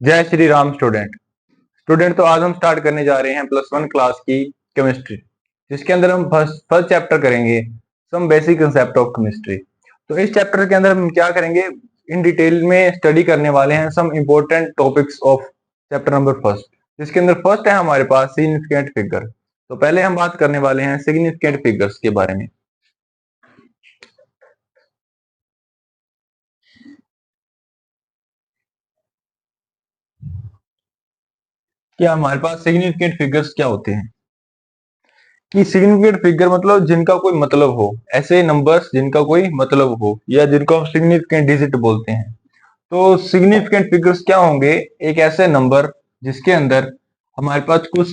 जय श्री राम स्टूडेंट तो आज हम स्टार्ट करने जा रहे हैं +1 क्लास की केमिस्ट्री, जिसके अंदर हम फर्स्ट चैप्टर करेंगे some basic concept of chemistry. तो इस चैप्टर के अंदर हम क्या करेंगे, इन डिटेल में स्टडी करने वाले हैं some important topics of chapter number first, जिसके अंदर फर्स्ट है हमारे पास सिग्निफिकेंट फिगर। तो पहले हम बात करने वाले हैं सिग्निफिकेंट फिगर्स के बारे में। क्या हमारे पास सिग्निफिकेंट फिगर्स क्या होते हैं कि सिग्निफिकेंट फिगर मतलब जिनका कोई मतलब हो, ऐसे नंबर्स जिनका कोई मतलब हो या जिनको हम सिग्निफिकेंट डिजिट बोलते हैं। तो सिग्निफिकेंट फिगर्स क्या होंगे, एक ऐसे नंबर जिसके अंदर हमारे पास कुछ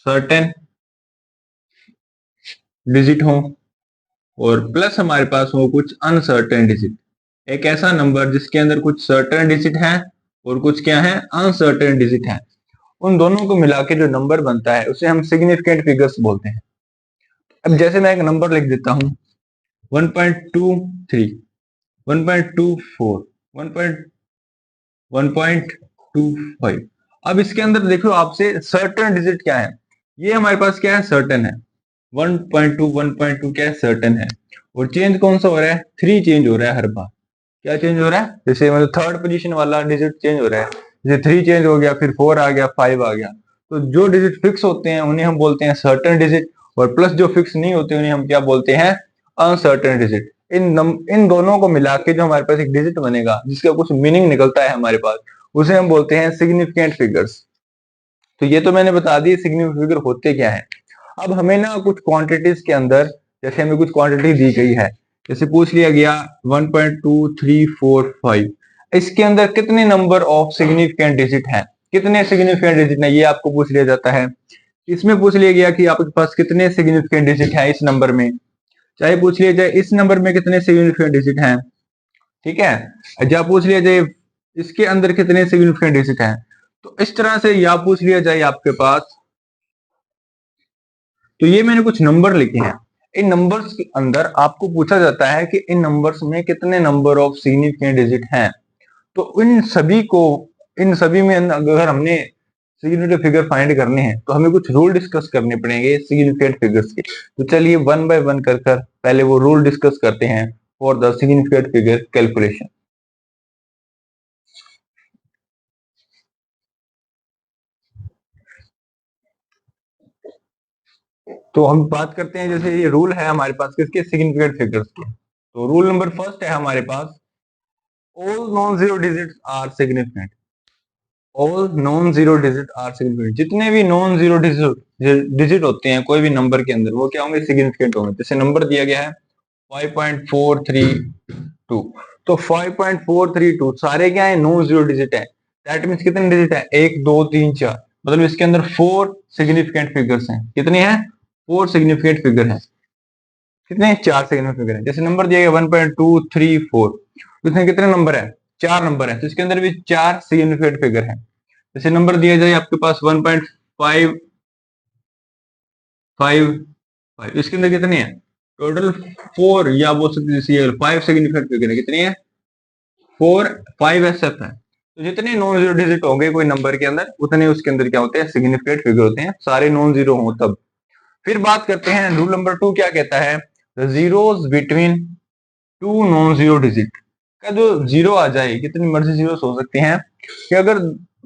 सर्टेन डिजिट हो और प्लस हमारे पास हो कुछ अनसर्टेन डिजिट। एक ऐसा नंबर जिसके अंदर कुछ सर्टेन डिजिट है और कुछ क्या है, अनसर्टेन डिजिट है। उन दोनों को मिला के जो नंबर बनता है उसे हम सिग्निफिकेंट फिगर्स बोलते हैं। अब जैसे मैं एक नंबर लिख देता हूं 1.23, 1.24, 1.25। अब इसके अंदर देखो आपसे सर्टेन डिजिट क्या है, ये हमारे पास क्या है, सर्टेन है। 1.2 1.2 क्या है, सर्टेन है। और चेंज कौन सा हो रहा है, 3 चेंज हो रहा है हर बार। क्या चेंज हो रहा है, जैसे मतलब थर्ड पोजीशन वाला डिजिट चेंज हो रहा है, जैसे 3 चेंज हो गया, फिर 4 आ गया, 5 आ गया। तो जो डिजिट फिक्स होते हैं उन्हें हम बोलते हैं सर्टेन डिजिट, और प्लस जो फिक्स नहीं होते उन्हें हम क्या बोलते हैं, अनसर्टेन डिजिट। इन दोनों को मिला के जो हमारे पास एक डिजिट बनेगा जिसका कुछ मीनिंग निकलता है हमारे पास, उसे हम बोलते हैं सिग्निफिकेंट फिगर्स। तो ये तो मैंने बता दी सिग्निफिकेंट फिगर होते क्या है। अब हमें ना कुछ क्वांटिटीज के अंदर, जैसे हमें कुछ क्वांटिटी दी गई है, जैसे पूछ लिया गया 1.2345, इसके अंदर कितने नंबर ऑफ सिग्निफिकेंट डिजिट हैं, कितने सिग्निफिकेंट डिजिट हैं, ये आपको पूछ लिया जाता है। इसमें पूछ लिया गया कि आपके पास कितने सिग्निफिकेंट डिजिट हैं इस नंबर में, चाहे पूछ लिया जाए इस नंबर में कितने सिग्निफिकेंट डिजिट हैं, ठीक है, या पूछ लिया जाए इसके अंदर कितने सिग्निफिकेंट डिजिट हैं। तो इस तरह से या पूछ लिया जाए आपके पास, तो ये मैंने कुछ नंबर लिखे हैं, इन नंबर्स के अंदर आपको पूछा जाता है कि इन नंबर्स में कितने नंबर ऑफ सिग्निफिकेंट डिजिट हैं। तो इन सभी में अगर हमने सिग्निफिकेंट फिगर फाइंड करने हैं तो हमें कुछ रूल डिस्कस करने पड़ेंगे सिग्निफिकेंट फिगर्स के। तो चलिए वन बाय वन कर पहले वो रूल डिस्कस करते हैं for the significant figure calculation. तो हम बात करते हैं, जैसे ये रूल है हमारे पास किसके, सिग्निफिकेंट फिगर्स के। तो रूल नंबर फर्स्ट है हमारे पास, all non zero digits are significant. All non zero digit are significant, जितने भी नॉन जीरो डिजिट होते हैं कोई भी नंबर के अंदर वो क्या होंगे, सिग्निफिकेंट होंगे। जैसे नंबर दिया गया है 5.432, तो 5.432 सारे क्या है, नॉन जीरो डिजिट है। दैट मीन्स कितने डिजिट है, 1 2 3 4, मतलब इसके अंदर 4 सिग्निफिकेंट फिगर्स हैं। कितने हैं, 4 सिग्निफिकेंट फिगर हैं। कितने, 4 सिग्निफिकेंट फिगर है। जैसे नंबर दिया गया 1.234, इसमें कितने नंबर है, 4 नंबर है, तो इसके अंदर भी 4 सिग्निफिकेंट फिगर है। जैसे नंबर दिया जाए आपके पास 1.555, इसके अंदर कितने हैं, टोटल 4, या बोल सकते हैं 5 सिग्निफिकेंट फिगर है। कितनी है, 4, 5 SF है। तो जितने नॉन जीरो डिजिट होंगे कोई नंबर के अंदर उतने उसके अंदर क्या होते हैं, सिग्निफिकेंट फिगर होते हैं, सारे नॉन जीरो हो तब। फिर बात करते हैं रूल नंबर 2 क्या कहता है, the zeros between two non zero digit का जो जीरो आ जाए, कितनी मर्जी जीरो हो सकते हैं, कि अगर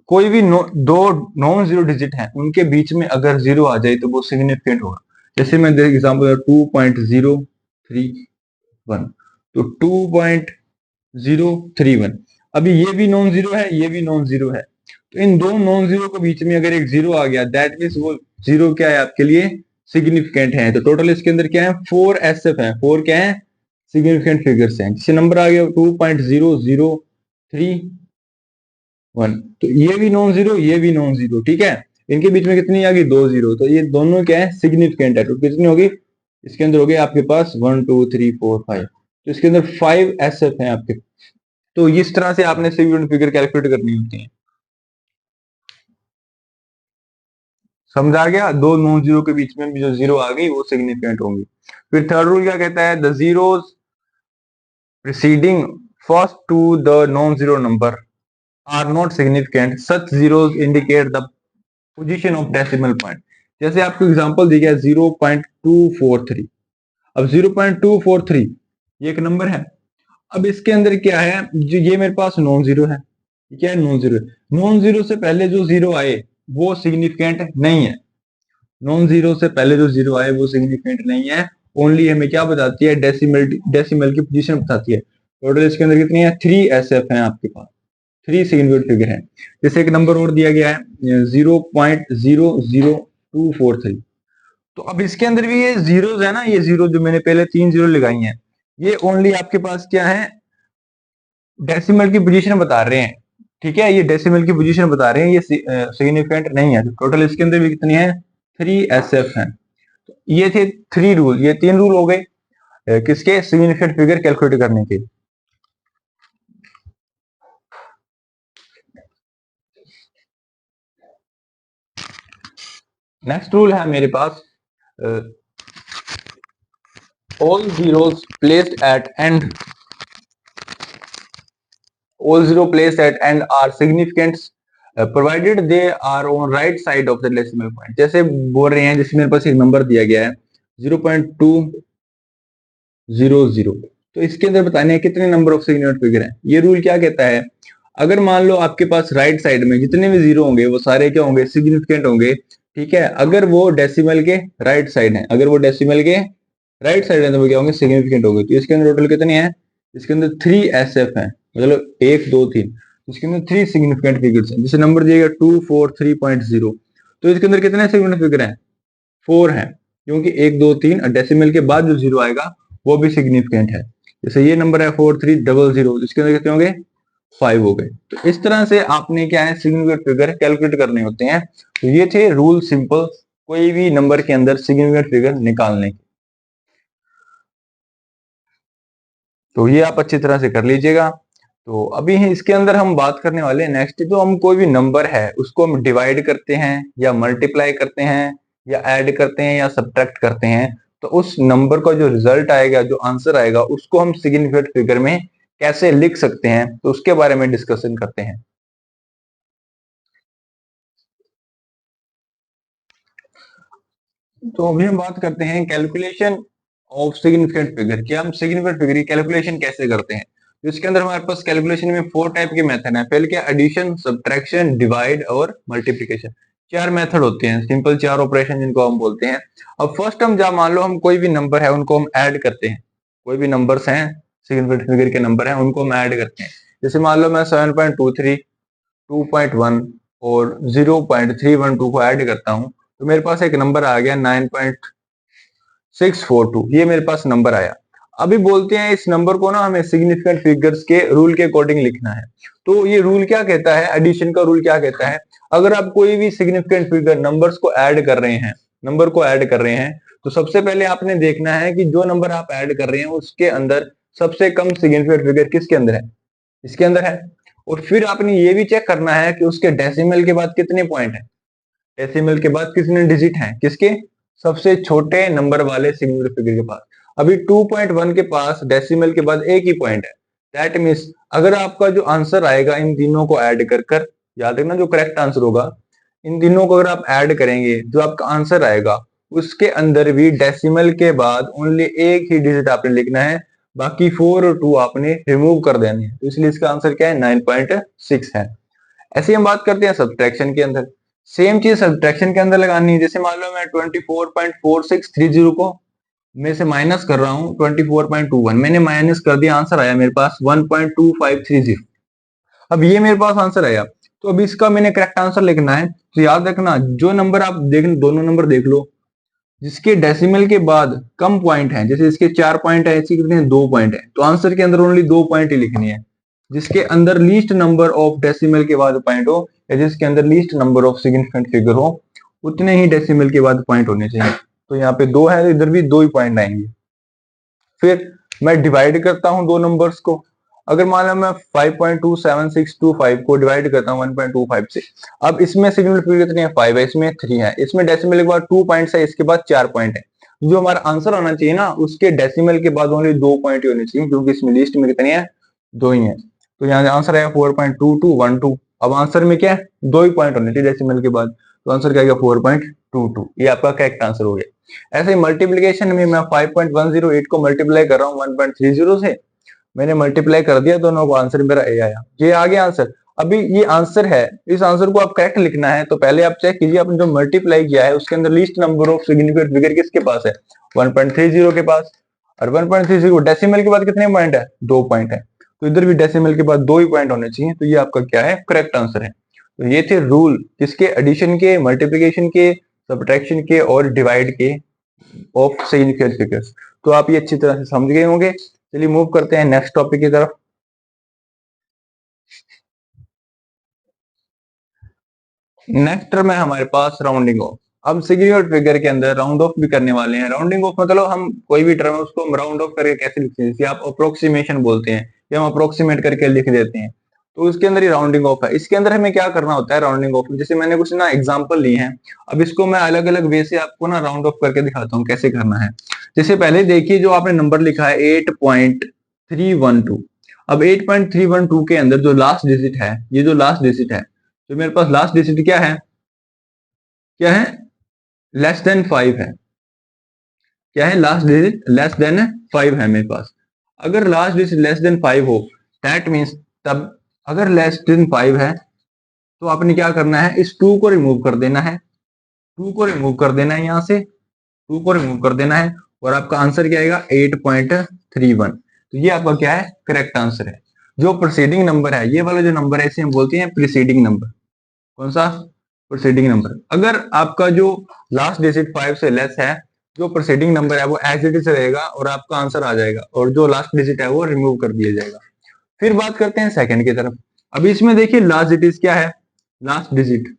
कोई भी दो नॉन जीरो डिजिट हैं उनके बीच में अगर जीरो आ जाए तो वो सिग्निफिकेंट होगा। जैसे मैं एग्जाम्पल 2.031, तो 2.031, अभी ये भी नॉन जीरो है, ये भी नॉन जीरो है, तो इन दो नॉन जीरो के बीच में अगर एक जीरो आ गया, दैट मीन्स वो जीरो क्या है आपके लिए, सिग्निफिकेंट है। तो टोटल इसके अंदर क्या है, 4 SF है, 4 क्या है, सिग्निफिकेंट फिगर्स हैं। जैसे नंबर आ गया 2.0031, तो ये भी नॉन जीरो, ये भी नॉन जीरो, ठीक है, इनके बीच में कितनी आ गई, 2 जीरो, तो ये दोनों क्या है, सिग्निफिकेंट है। तो कितनी होगी, इसके अंदर हो गया आपके पास 1 2 3 4 5, तो इसके अंदर 5 SF है आपके। तो इस तरह से आपने सिग्निफिकेंट फिगर कैलकुलेट करनी होती है। समझ आ गया, दो नॉन जीरो के बीच में भी जो जीरो आ गई वो सिग्निफिकेंट होंगी। फिर थर्ड रूल क्या कहता है, the zeros preceding first to the non zero number are not significant, such zeros indicate the position of decimal point. जैसे आपको एग्जांपल दी गया 0.243। अब 0.243 ये एक नंबर है। अब इसके अंदर क्या है, जो ये मेरे पास नॉन जीरो है, क्या है, नॉन जीरो। नॉन जीरो से पहले जो जीरो आए वो सिग्निफिकेंट नहीं है। नॉन जीरो से पहले जो जीरो आए वो सिग्निफिकेंट नहीं है। ओनली हमें क्या बताती है, डेसिमल की पोजीशन बताती है। टोटल इसके अंदर कितनी है, 3SF है आपके पास, 3 सिग्निफिकेंट फिगर है। जैसे एक नंबर और दिया गया है 0.00243। तो अब इसके अंदर भी ये जीरोस है ना, ये जीरो जो मैंने पहले 3 जीरो लगाई हैं, ये ओनली आपके पास क्या है, डेसिमल की पोजीशन बता रहे हैं। ठीक है, ये डेसिमल की पोजीशन बता रहे हैं, ये सिग्निफिकेंट नहीं है। तो टोटल इसके अंदर भी कितनी है, 3SF है। ये थे 3 रूल, ये 3 रूल हो गए किसके, सिग्निफिकेंट फिगर कैलकुलेट करने के। नेक्स्ट रूल है मेरे पास, all zeros placed at end, all zero placed at end are significant provided they are on right side of the decimal point। जैसे बोल रहे हैं, जैसे मेरे पास एक नंबर दिया गया है 0.200, तो इसके अंदर बताने हैं कितने नंबर ऑफ सिग्निफिकेंट फिगर हैं। ये रूल क्या कहता है, अगर मान लो आपके पास राइट साइड में जितने भी जीरो होंगे वो सारे क्या होंगे, सिग्निफिकेंट होंगे। ठीक है, अगर वो डेसिमल के राइट साइड है, अगर वो डेसिमल के राइट साइड है तो वो क्या होंगे, सिग्निफिकेंट होंगे। तो इसके अंदर टोटल कितने हैं, इसके अंदर 3SF है, मतलब 1 2 3। इसके अंदर 3 सिग्निफिकेंट फिगर्स हैं। जैसे नंबर दिएगा 243.0, तो इसके अंदर कितने सिग्निफिकेंट फिगर हैं, 4 हैं, क्योंकि 1 2 3 डेसिमल के बाद जो जीरो आएगा वो भी सिग्निफिकेंट है। जैसे ये नंबर है 4300, इसके अंदर कितने होंगे, 5 हो गए। तो इस तरह से आपने क्या है, सिग्निफिकेंट फिगर कैलकुलेट करने होते हैं। तो ये थे रूल सिंपल कोई भी नंबर के अंदर सिग्निफिकेंट फिगर निकालने के। तो ये आप अच्छी तरह से कर लीजिएगा। तो अभी इसके अंदर हम बात करने वाले हैं नेक्स्ट, जो हम कोई भी नंबर है उसको हम डिवाइड करते हैं या मल्टीप्लाई करते हैं या ऐड करते हैं या सब्ट्रैक्ट करते हैं, तो उस नंबर का जो रिजल्ट आएगा, जो आंसर आएगा, उसको हम सिग्निफिकेंट फिगर में कैसे लिख सकते हैं, तो उसके बारे में डिस्कशन करते हैं। तो अभी हम बात करते हैं कैलकुलेशन ऑफ सिग्निफिकेंट फिगर, कि हम सिग्निफिकेंट फिगर की कैलकुलेशन कैसे करते हैं। तो इसके अंदर हमारे पास कैलकुलेशन में 4 टाइप के मेथड हैं। पहले क्या, एडिशन, सब्ट्रैक्शन, डिवाइड और मल्टीप्लिकेशन। 4 मेथड होते हैं, सिंपल 4 ऑपरेशन जिनको हम बोलते हैं। अब फर्स्ट हम जब मान लो हम कोई भी नंबर है उनको हम ऐड करते हैं, कोई भी नंबर्स हैं सिग्निफिकेंट फिगर के नंबर हैं उनको हम ऐड करते हैं। जैसे मान लो मैं 7.23, 2.1 और 0.312 को ऐड करता हूं, तो मेरे पास एक नंबर आ गया 9.642, ये मेरे पास नंबर आया। अभी बोलते हैं इस नंबर को ना हमें सिग्निफिकेंट फिगर्स के रूल के अकॉर्डिंग लिखना है। तो ये रूल क्या कहता है, एडिशन का रूल क्या कहता है, अगर आप कोई भी सिग्निफिकेंट फिगर नंबर्स को ऐड कर रहे हैं, नंबर को ऐड कर रहे हैं, तो सबसे पहले आपने देखना है कि जो नंबर आप ऐड कर रहे हैं उसके अंदर सबसे कम सिग्निफिकेंट फिगर किसके अंदर है, इसके अंदर है। और फिर आपने ये भी चेक करना है कि उसके डेसिमल के बाद कितने पॉइंट है, डेसिमल के बाद कितने डिजिट हैं, किसके, सबसे छोटे नंबर वाले सिंगुलर फिगर के पास। अभी 2.1 के पास डेसिमल के बाद एक ही पॉइंट है। दैट मीन्स अगर आपका जो आंसर आएगा इन तीनों को ऐड कर कर, याद रखना जो करेक्ट आंसर होगा, इन तीनों को अगर आप ऐड करेंगे जो आपका आंसर आएगा उसके अंदर भी डेसिमल के बाद ओनली एक ही डिजिट आपने लिखना है, बाकी 4 और 2 आपने रिमूव कर देने हैं। तो इसलिए इसका आंसर क्या है, 9.6 है। ऐसे हम बात करते हैं सब्ट्रैक्शन के अंदर। सेम चीज सब्ट्रैक्शन के अंदर लगानी है। जैसे मान लो मैं 24.4630 को में से माइनस कर रहा हूं 24.21, मैंने माइनस कर दिया, आंसर आया मेरे पास 1.2530। अब ये मेरे पास आंसर आया, तो अभी इसका मैंने करेक्ट आंसर लिखना है। तो याद रखना जो नंबर आप देख, दोनों नंबर देख लो जिसके डेसिमल के बाद कम पॉइंट है, जैसे इसके 4 पॉइंट है, इसके कितने 2 पॉइंट है, तो आंसर के अंदर ओनली 2 पॉइंट ही लिखनी है। जिसके अंदर लीस्ट नंबर ऑफ डेसिमल के बाद पॉइंट हो या जिसके अंदर least number of significant figure हो, उतने ही डेसिमल के बाद पॉइंट होने चाहिए। तो यहाँ पे 2 है तो इधर भी 2 ही पॉइंट आएंगे। फिर मैं डिवाइड करता हूं दो नंबर्स को। अगर मान लो मैं 5.27625 को डिवाइड करता हूं 1.25 से, अब इसमें सिग्निफिकेंट फिगर कितने हैं, 5 है, इसमें 3 है, इसमें डेसिमल के बाद 2 पॉइंट्स है, इसके बाद 4 पॉइंट है। जो हमारा आंसर होना चाहिए ना उसके डेसिमल के बाद ओनली 2 पॉइंट ही होने चाहिए, क्योंकि इसमें लिस्ट में कितने हैं, 2 ही है। तो यहाँ आंसर आएगा 4.2212। अब आंसर में क्या है, 2 ही पॉइंट होने चाहिए डेसिमल के बाद, तो आंसर क्या आएगा 4.22। ये आपका करेक्ट आंसर हो गया। ऐसे ही मल्टीप्लीकेशन में मैं 5.108 को मल्टीप्लाई कर रहा हूँ 1.30 से, मैंने मल्टीप्लाई कर दिया दोनों को, आंसर मेरा ए आया। ये आ गया आंसर। अभी ये आंसर है, इस आंसर को आप करेक्ट लिखना है तो पहले आप चेक कीजिए आपने जो मल्टीप्लाई किया है उसके अंदर least number of significant figure किसके पास है, 1.30 के पास। और 1.30 डेसिमल के बाद कितने पॉइंट है, 2 पॉइंट है, तो इधर भी डेसिमल के बाद 2 ही पॉइंट होने चाहिए, तो ये आपका क्या है, करेक्ट आंसर है। तो ये थे रूल किसके, एडिशन के, मल्टीप्लीकेशन के, सब्ट्रैक्शन के और डिवाइड के ऑफ सिग्निफिकेंट फिगर्स। तो आप ये अच्छी तरह से समझ गए होंगे। चलिए मूव करते हैं नेक्स्ट टॉपिक की तरफ। नेक्स्ट टर्म है हमारे पास राउंडिंग ऑफ। अब सिग्निफिकेंट फिगर के अंदर राउंड ऑफ भी करने वाले हैं। राउंडिंग ऑफ मतलब हम कोई भी टर्म है उसको हम राउंड ऑफ करके कैसे लिखते हैं, जैसे आप अप्रोक्सीमेशन बोलते हैं या हम अप्रोक्सीमेट करके लिख देते हैं, तो उसके अंदर ही राउंडिंग ऑफ है। इसके अंदर हमें क्या करना होता है राउंडिंग ऑफ में, जैसे मैंने कुछ ना एग्जांपल लिए हैं, अब इसको मैं अलग अलग वे से आपको ना राउंड ऑफ करके दिखाता हूँ कैसे करना है। जैसे पहले देखिए जो आपने नंबर लिखा है 8.312, अब 8.312 के अंदर जो लास्ट डिजिट है, ये जो लास्ट डिजिट है, तो मेरे पास लास्ट डिजिट क्या है, क्या है, लेस देन 5 है। क्या है, लास्ट डिजिट लेस देन 5 है मेरे पास। अगर लास्ट डिजिट लेस देन 5 हो, दैट मीन्स, तब अगर लेस देन 5 है तो आपने क्या करना है, इस 2 को रिमूव कर देना है, 2 को रिमूव कर देना है, यहां से 2 को रिमूव कर देना है, और आपका आंसर क्या आएगा 8.31। तो ये आपका क्या है, करेक्ट आंसर है। जो प्रीसीडिंग नंबर है, ये वाला जो नंबर है इसे हम बोलते हैं प्रीसीडिंग नंबर। कौन सा, प्रीसीडिंग नंबर। अगर आपका जो लास्ट डिजिट 5 से लेस है, जो प्रीसीडिंग नंबर है वो एज इट इज रहेगा और आपका आंसर आ जाएगा, और जो लास्ट डिजिट है वो रिमूव कर दिया जाएगा। फिर बात करते हैं सेकंड की तरफ। अभी इसमें देखिए लास्ट डिजिट क्या है, लास्ट डिजिट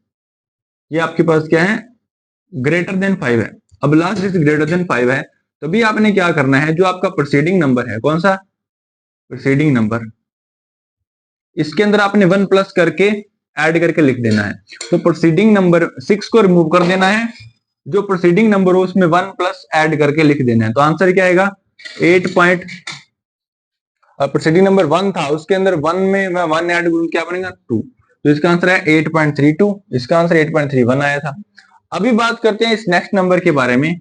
ये आपके पास क्या है, ग्रेटर देन 5 है। अब लास्ट डिजिट ग्रेटर देन 5 है, तभी आपने क्या करना है, जो आपका प्रीसीडिंग नंबर है, कौन सा, प्रीसीडिंग नंबर, इसके अंदर आपने 1 प्लस करके ऐड करके लिख देना है। तो प्रोसीडिंग नंबर 6 को रिमूव कर देना है, जो प्रोसीडिंग नंबर हो उसमें 1 प्लस ऐड करके लिख देना है। तो आंसर क्या आएगा 8 पॉइंट, प्रोसीडिंग नंबर 1 था उसके अंदर 1 में मैं 1 ऐड करूं क्या बनेगा 2, तो इसका आंसर है 8.32, इसका आंसर 8.31 आया था। अभी बात करते हैं इस नेक्स्ट नंबर के बारे में।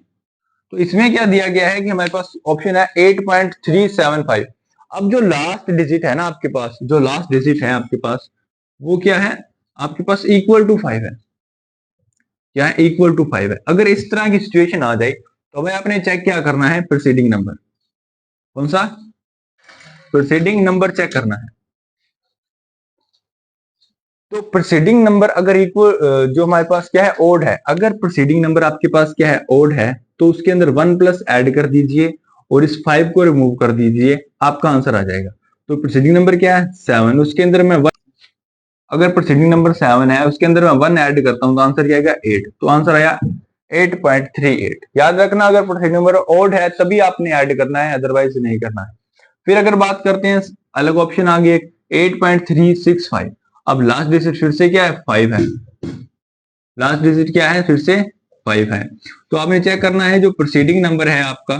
तो इसमें क्या दिया गया है कि हमारे पास ऑप्शन है 8.375। अब जो लास्ट डिजिट है ना आपके पास, जो लास्ट डिजिट है आपके पास वो क्या है, आपके पास इक्वल टू 5 है। क्या है, इक्वल टू 5 है। अगर इस तरह की सिचुएशन आ जाए तो भाई आपने चेक क्या करना है, प्रीसीडिंग नंबर, कौन सा, प्रीसीडिंग नंबर चेक करना है। तो प्रीसीडिंग नंबर अगर इक्वल, जो हमारे पास क्या है ओड है, अगर प्रीसीडिंग नंबर आपके पास क्या है ओड है, तो उसके अंदर 1 प्लस ऐड कर दीजिए और इस 5 को रिमूव कर दीजिए, आपका आंसर आ जाएगा। तो प्रीसीडिंग नंबर क्या है 7, उसके अंदर मैं 1, अगर प्रीसीडिंग नंबर 7 है उसके अंदर मैं 1 ऐड करता हूं तो आंसर क्या आएगा 8, तो आंसर आया 8.38। याद रखना अगर प्रीसीडिंग नंबर ओड है तभी आपने ऐड करना है, अदरवाइज नहीं करना है। फिर अगर बात करते हैं अलग ऑप्शन आ गए 8.365। अब लास्ट डिजिट फिर से क्या है 5 है, लास्ट डिजिट क्या है फिर से 5 है। तो आपने चेक करना है जो प्रीसीडिंग नंबर है आपका,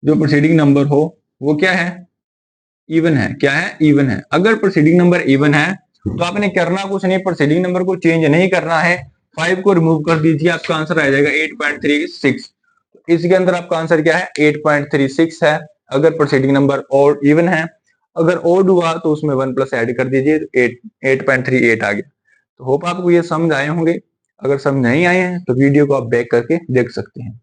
जो प्रीसीडिंग नंबर हो वो क्या है, इवन है। क्या है, इवन है। अगर प्रीसीडिंग नंबर इवन है तो आपने करना कुछ नहीं, प्रीसीडिंग नंबर को चेंज नहीं करना है, 5 को रिमूव कर दीजिए, आपका आंसर आ जाएगा 8.36। इसके अंदर आपका आंसर क्या है 8.36 है, अगर प्रीसीडिंग नंबर और इवन है। अगर ओड हुआ तो उसमें 1 प्लस ऐड कर दीजिए, 8.38 आ गया। तो होप आपको ये समझ आए होंगे। अगर समझ नहीं आए हैं तो वीडियो को आप बैक करके देख सकते हैं।